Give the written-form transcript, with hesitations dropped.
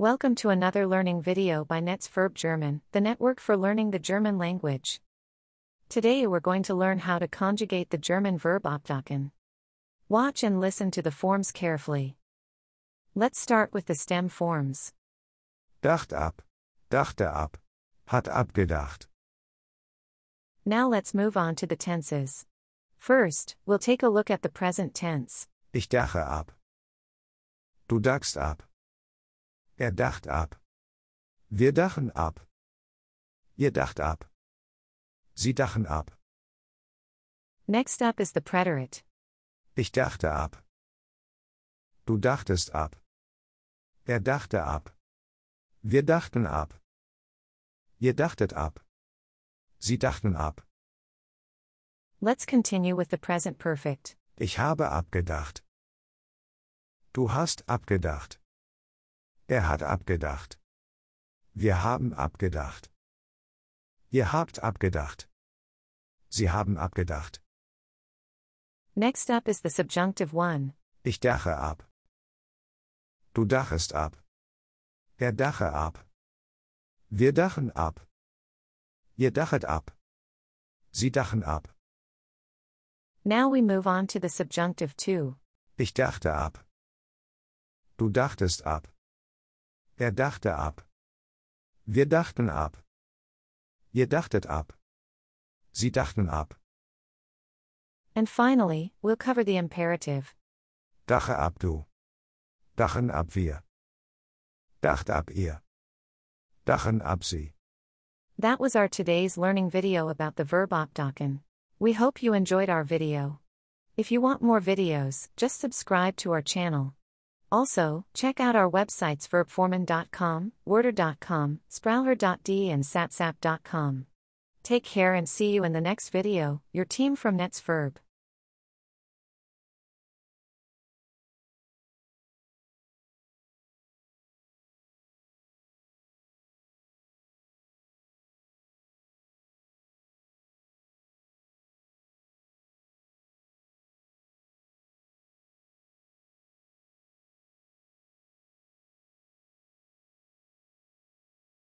Welcome to another learning video by Verb German, the network for learning the German language. Today we're going to learn how to conjugate the German verb abdachen. Watch and listen to the forms carefully. Let's start with the stem forms. Dacht ab, dachte ab, hat abgedacht. Now let's move on to the tenses. First, we'll take a look at the present tense. Ich dache ab. Du dachst ab. Dacht ab. Wir dachen ab. Ihr dacht ab. Sie dachen ab. Next up is the preterite. Ich dachte ab. Du dachtest ab. Dachte ab. Wir dachten ab. Ihr dachtet ab. Sie dachten ab. Let's continue with the present perfect. Ich habe abgedacht. Du hast abgedacht. Hat abgedacht. Wir haben abgedacht. Ihr habt abgedacht. Sie haben abgedacht. Next up is the subjunctive one. Ich dache ab. Du dachest ab. Dache ab. Wir dachen ab. Ihr dachet ab. Sie dachen ab. Now we move on to the subjunctive two. Ich dachte ab. Du dachtest ab. Dachte ab. Wir dachten ab. Ihr dachtet ab. Sie dachten ab. And finally, we'll cover the imperative. Dache ab du. Dachen ab wir. Dacht ab ihr. Dachen ab sie. That was our today's learning video about the verb abdachen. We hope you enjoyed our video. If you want more videos, just subscribe to our channel. Also, check out our websites verbformen.com, worder.com, sprauher.de and satsap.com. Take care and see you in the next video, your team from Verb.